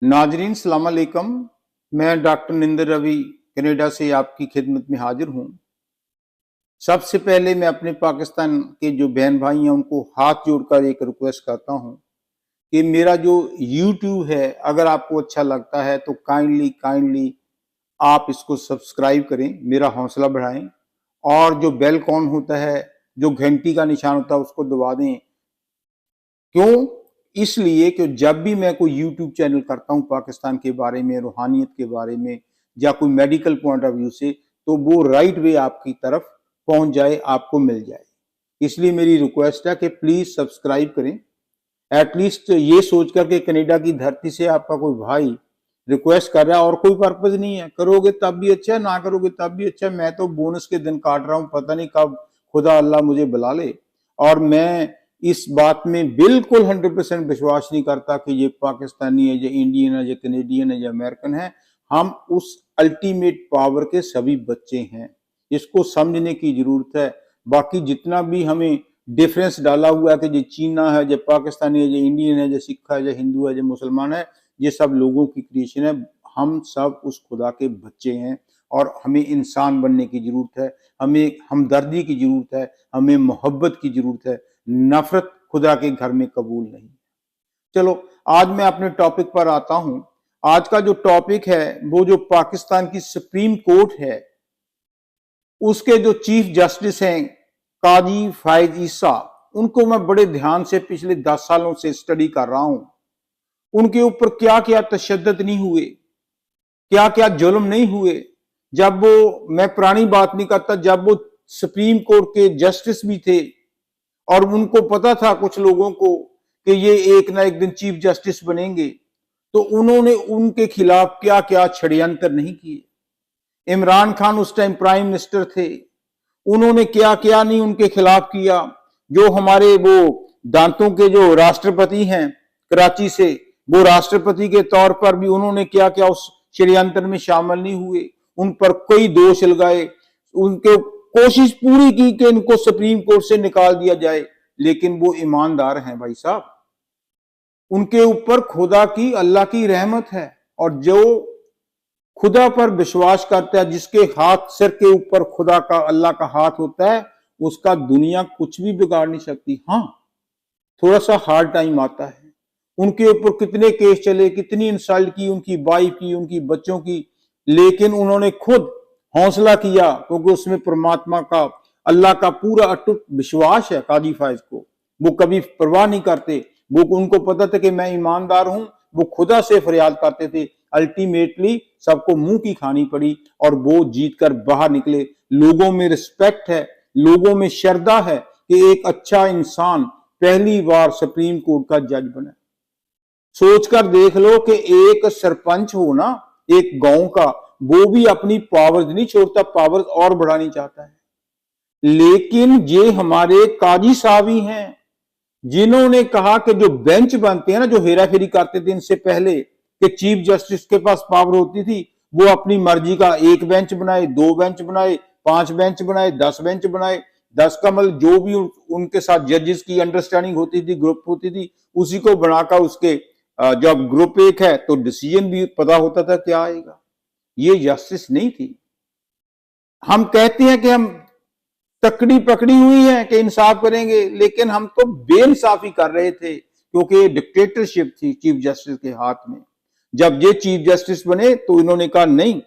नाजरीन सलाम अलैकुम। मैं डॉक्टर निंदर रवि कनाडा से आपकी खिदमत में हाजिर हूँ। सबसे पहले मैं अपने पाकिस्तान के जो बहन भाई हैं उनको हाथ जोड़कर एक रिक्वेस्ट करता हूँ कि मेरा जो यूट्यूब है, अगर आपको अच्छा लगता है तो काइंडली आप इसको सब्सक्राइब करें, मेरा हौसला बढ़ाएं और जो बेल कॉन होता है, जो घंटी का निशान होता है, उसको दबा दें। क्यों? इसलिए कि जब भी मैं कोई यूट्यूब चैनल करता हूं पाकिस्तान के बारे में, रूहानियत के बारे में या कोई मेडिकल पॉइंट ऑफ व्यू से, तो वो राइट वे आपकी तरफ पहुंच जाए, आपको मिल जाए। इसलिए मेरी रिक्वेस्ट है कि प्लीज सब्सक्राइब करें। एटलीस्ट ये सोचकर के कनाडा की धरती से आपका कोई भाई रिक्वेस्ट कर रहा है और कोई पर्पज नहीं है, करोगे तब भी अच्छा, ना करोगे तब भी अच्छा। मैं तो बोनस के दिन काट रहा हूं, पता नहीं कब खुदा अल्लाह मुझे बुला ले। और मैं इस बात में बिल्कुल 100% विश्वास नहीं करता कि ये पाकिस्तानी है, ये इंडियन है, ये कनेडियन है, ये अमेरिकन है। हम उस अल्टीमेट पावर के सभी बच्चे हैं, इसको समझने की जरूरत है। बाकी जितना भी हमें डिफरेंस डाला हुआ है कि ये चीना है, ये पाकिस्तानी है, ये इंडियन है, ये सिख है, ये हिंदू है, ये मुसलमान है, ये सब लोगों की क्रिएशन है। हम सब उस खुदा के बच्चे हैं और हमें इंसान बनने की जरूरत है, हमें हमदर्दी की जरूरत है, हमें मोहब्बत की जरूरत है। नफरत खुदा के घर में कबूल नहीं। चलो आज मैं अपने टॉपिक पर आता हूं। आज का जो टॉपिक है वो जो पाकिस्तान की सुप्रीम कोर्ट है, उसके जो चीफ जस्टिस हैं काजी फायज ईसा, उनको मैं बड़े ध्यान से पिछले 10 सालों से स्टडी कर रहा हूं। उनके ऊपर क्या क्या तशद्दुद नहीं हुए, क्या क्या जुल्म नहीं हुए। जब वो, मैं पुरानी बात नहीं करता, जब वो सुप्रीम कोर्ट के जस्टिस भी थे और उनको पता था कुछ लोगों को कि ये एक ना एक दिन चीफ जस्टिस बनेंगे, तो उन्होंने उनके खिलाफ क्या क्या षड्यंत्र नहीं किए। इमरान खान उस टाइम प्राइम मिनिस्टर थे, उन्होंने क्या क्या नहीं उनके खिलाफ किया। जो हमारे वो दांतों के जो राष्ट्रपति हैं कराची से, वो राष्ट्रपति के तौर पर भी उन्होंने क्या क्या उस षड्यंत्र में शामिल नहीं हुए। उन पर कई दोष लगाए, उनके कोशिश पूरी की कि इनको सुप्रीम कोर्ट से निकाल दिया जाए, लेकिन वो ईमानदार हैं भाई साहब। उनके ऊपर खुदा की, अल्लाह की रहमत है। और जो खुदा पर विश्वास करता है, जिसके हाथ सिर के ऊपर खुदा का, अल्लाह का हाथ होता है, उसका दुनिया कुछ भी बिगाड़ नहीं सकती। हाँ, थोड़ा सा हार्ड टाइम आता है। उनके ऊपर कितने केस चले, कितनी इंसल्ट की, उनकी वाइफ की, उनकी बच्चों की, लेकिन उन्होंने खुद हौसला किया, क्योंकि उसमें परमात्मा का, अल्लाह का पूरा अटूट विश्वास है। काजी फायज को वो कभी परवाह नहीं करते। वो, उनको पता था कि मैं ईमानदार हूं। वो खुदा से फरियाद करते थे। अल्टीमेटली सबको मुंह की खानी पड़ी और वो जीत कर बाहर निकले। लोगों में रिस्पेक्ट है, लोगों में श्रद्धा है कि एक अच्छा इंसान पहली बार सुप्रीम कोर्ट का जज बना। सोचकर देख लो कि एक सरपंच हो ना एक गांव का, वो भी अपनी पावर्स नहीं छोड़ता, पावर्स और बढ़ानी चाहता है। लेकिन ये हमारे काजी साहब ही हैं जिन्होंने कहा कि जो बेंच बनते हैं ना, जो हेरा फेरी करते थे इनसे पहले, कि चीफ जस्टिस के पास पावर होती थी, वो अपनी मर्जी का एक बेंच बनाए, 2 बेंच बनाए, 5 बेंच बनाए, 10 बेंच बनाए। 10 का मतलब जो भी उनके साथ जजेस की अंडरस्टैंडिंग होती थी, ग्रुप होती थी, उसी को बनाकर उसके, जब ग्रुप एक है तो डिसीजन भी पता होता था क्या आएगा। ये जस्टिस नहीं थी। हम कहते हैं कि हम तकड़ी पकड़ी हुई है कि इंसाफ करेंगे, लेकिन हम तो बेइंसाफी कर रहे थे, क्योंकि डिक्टेटरशिप थी चीफ जस्टिस के हाथ में। जब ये चीफ जस्टिस बने तो इन्होंने कहा नहीं,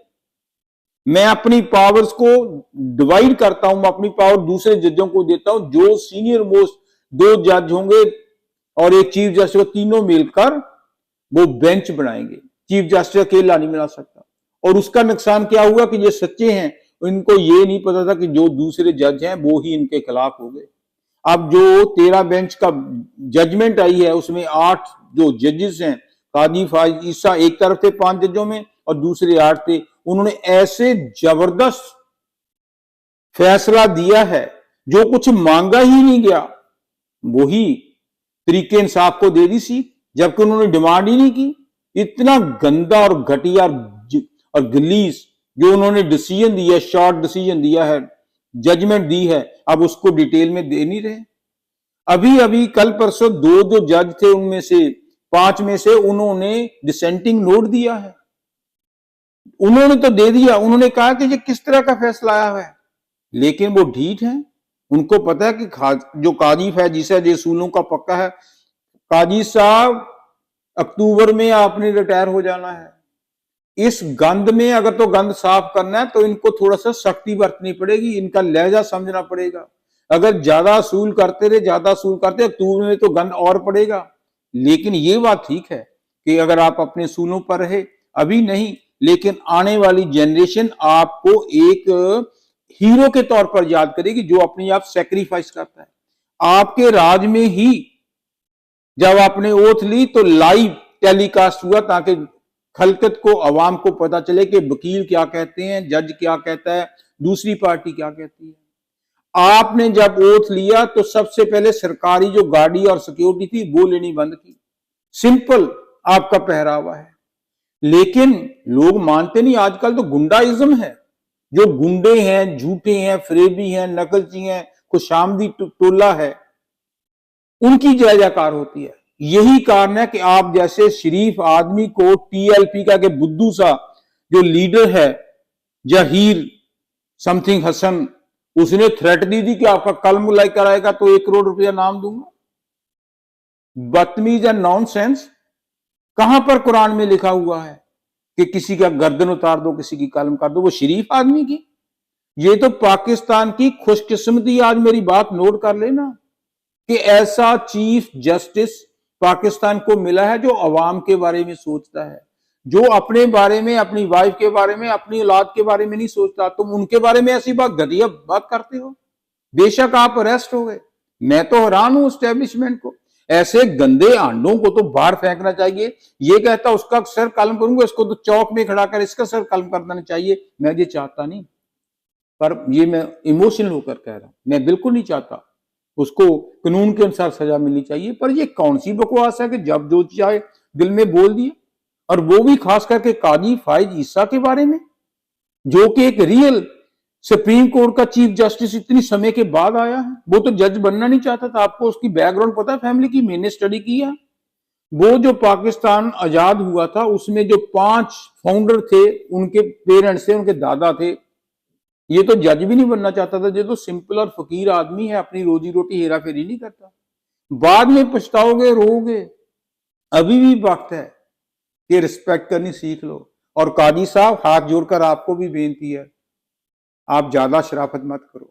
मैं अपनी पावर्स को डिवाइड करता हूं, मैं अपनी पावर दूसरे जजों को देता हूं। जो सीनियर मोस्ट 2 जज होंगे और एक चीफ जस्टिस, तीनों मिलकर वो बेंच बनाएंगे। चीफ जस्टिस अकेला नहीं बना सकता। और उसका नुकसान क्या हुआ कि ये सच्चे हैं, इनको ये नहीं पता था कि जो दूसरे जज हैं वो ही इनके खिलाफ हो गए। अब जो 13 बेंच का जजमेंट आई है, उसमें 8 जो जजेस हैं, काजी फायज ईसा एक तरफ थे 5 जजों में और दूसरे 8 थे। उन्होंने ऐसे जबरदस्त फैसला दिया है, जो कुछ मांगा ही नहीं गया वही तरीके इंसाफ को दे दी सी, जबकि उन्होंने डिमांड ही नहीं की। इतना गंदा और घटिया और गलीस जो उन्होंने डिसीजन दिया, शॉर्ट डिसीजन दिया है, जजमेंट दी है, अब उसको डिटेल में दे नहीं रहे। अभी अभी कल परसों 2 जो जज थे, उनमें से 5 में से उन्होंने डिसेंटिंग नोट दिया है, उन्होंने तो दे दिया, उन्होंने कहा कि ये किस तरह का फैसला आया है, लेकिन वो ढीठ हैं। उनको पता है कि जो काजी फैजीसा जेसूलों का पक्का है, काजी साहब अक्टूबर में आपने रिटायर हो जाना है। इस गंद में अगर तो गंद साफ करना है तो इनको थोड़ा सा सख्ती बरतनी पड़ेगी, इनका लहजा समझना पड़ेगा। अगर ज्यादा असूल करते रहे, ज्यादा असूल करते, अक्टूबर में तो गंद और पड़ेगा। लेकिन ये बात ठीक है कि अगर आप अपने असूलों पर रहे, अभी नहीं लेकिन आने वाली जनरेशन आपको एक हीरो के तौर पर याद करेगी जो अपने आप सेक्रीफाइस करता है। आपके राज में ही जब आपने ओथ ली तो लाइव टेलीकास्ट हुआ ताकि खलकत को, अवाम को पता चले कि वकील क्या कहते हैं, जज क्या कहता है, दूसरी पार्टी क्या कहती है। आपने जब ओथ लिया तो सबसे पहले सरकारी जो गाड़ी और सिक्योरिटी थी वो लेनी बंद की। सिंपल आपका पहरावा है, लेकिन लोग मानते नहीं। आजकल तो गुंडाइज्म है, जो गुंडे हैं, झूठे हैं, फरेबी हैं, नकलची हैं, खुशामदी टोला है, उनकी जय जयकार होती है। यही कारण है कि आप जैसे शरीफ आदमी को टीएलपी का के बुद्धू सा जो लीडर है जहीर समथिंग हसन, उसने थ्रेट दी थी कि आपका कलम लेकर आएगा तो 1 करोड़ रुपया नाम दूंगा। बदतमीज एंड नॉनसेंस। कहां पर कुरान में लिखा हुआ है कि किसी का गर्दन उतार दो, किसी की कलम कर दो, वो शरीफ आदमी की? ये तो पाकिस्तान की खुशकिस्मती। आज मेरी बात नोट कर लेना कि ऐसा चीफ जस्टिस पाकिस्तान को मिला है जो अवाम के बारे में सोचता है, जो अपने बारे में, अपनी वाइफ के बारे में, अपनी औलाद के बारे में नहीं सोचता। तुम उनके बारे में ऐसी घटिया बात करते हो। बेशक आप अरेस्ट हो गए, मैं तो हैरान हूं एस्टेब्लिशमेंट को। ऐसे गंदे आंडों को तो बाहर फेंकना चाहिए। ये कहता उसका सर कलम करूंगा, इसको तो चौक में खड़ा कर इसका सर कलम कर देना चाहिए। मैं ये चाहता नहीं, पर ये मैं इमोशनल होकर कह रहा हूं, मैं बिल्कुल नहीं चाहता। उसको कानून के अनुसार सजा मिलनी चाहिए। पर ये कौन सी बकवास है कि जब जो चाहे दिल में बोल दिया, और वो भी खास करके काजी फायज ईसा के बारे में, जो कि एक रियल सुप्रीम कोर्ट का चीफ जस्टिस इतनी समय के बाद आया है। वो तो जज बनना नहीं चाहता था। आपको उसकी बैकग्राउंड पता है फैमिली की? मैंने स्टडी की है। वो जो पाकिस्तान आजाद हुआ था उसमें जो 5 फाउंडर थे, उनके पेरेंट्स थे, उनके दादा थे। ये तो जज भी नहीं बनना चाहता था। ये तो सिंपल और फकीर आदमी है, अपनी रोजी रोटी हेरा फेरी नहीं करता। बाद में पछताओगे, रोओगे। अभी भी वक्त है कि रिस्पेक्ट करनी सीख लो। और काजी साहब, हाथ जोड़कर आपको भी बेनती है, आप ज्यादा शराफत मत करो,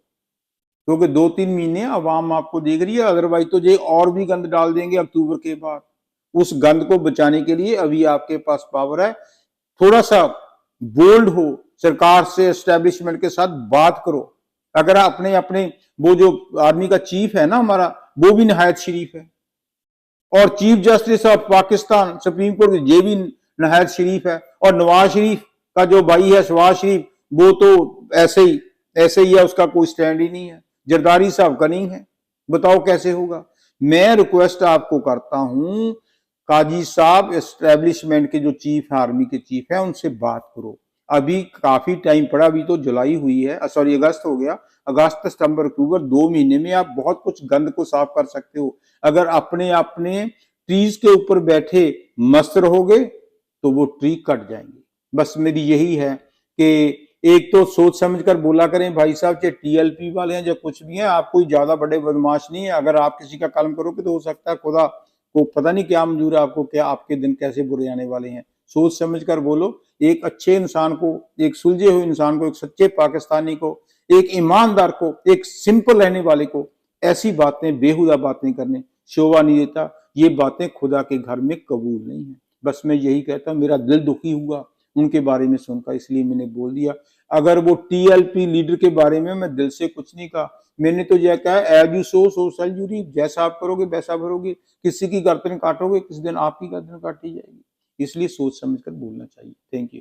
क्योंकि 2-3 महीने अवाम आपको देख रही है। अदरवाइज तो ये और भी गंद डाल देंगे अक्टूबर के बाद। उस गंद को बचाने के लिए अभी आपके पास पावर है। थोड़ा सा बोल्ड हो, सरकार से, एस्टेब्लिशमेंट के साथ बात करो। अगर अपने अपने वो जो आर्मी का चीफ है ना हमारा, वो भी नहायत शरीफ है, और chief justice of Pakistan supreme court ये भी नहायत शरीफ है। और नवाज शरीफ का जो भाई है शहबाज शरीफ, वो तो ऐसे ही है, उसका कोई स्टैंड ही नहीं है। जरदारी साहब का नहीं है। बताओ कैसे होगा? मैं रिक्वेस्ट आपको करता हूं, काजी साहब, एस्टेब्लिशमेंट के जो चीफ है, आर्मी के चीफ है, उनसे बात करो। अभी काफी टाइम पड़ा, अभी तो जुलाई हुई है, सॉरी अगस्त हो गया। अगस्त, सितंबर, अक्टूबर, 2 महीने में आप बहुत कुछ गंद को साफ कर सकते हो। अगर अपने अपने ट्रीज के ऊपर बैठे मस्त रहोगे तो वो ट्री कट जाएंगे। बस मेरी यही है कि एक तो सोच समझ कर बोला करें भाई साहब, चाहे टीएलपी वाले हैं या कुछ भी हैं, आप कोई ज्यादा बड़े बदमाश नहीं है। अगर आप किसी का कलम करोगे तो हो सकता है खुदा को पता नहीं क्या मंजूर है आपको, क्या आपके दिन कैसे बुरे आने वाले हैं। सोच समझ कर बोलो। एक अच्छे इंसान को, एक सुलझे हुए इंसान को, एक सच्चे पाकिस्तानी को, एक ईमानदार को, एक सिंपल रहने वाले को ऐसी बातें, बेहुदा बातें करने शोभा नहीं देता। ये बातें खुदा के घर में कबूल नहीं है। बस मैं यही कहता हूं, मेरा दिल दुखी हुआ उनके बारे में सुनकर, इसलिए मैंने बोल दिया। अगर वो टीएलपी लीडर के बारे में मैं दिल से कुछ नहीं कहा, मैंने तो यह कहा as you sow so shall you reap. जैसा आप करोगे वैसा भरोगे। किसी की गर्दन काटोगे, किसी दिन आपकी गर्दन काटी जाएगी। इसलिए सोच समझ कर बोलना चाहिए। Thank you.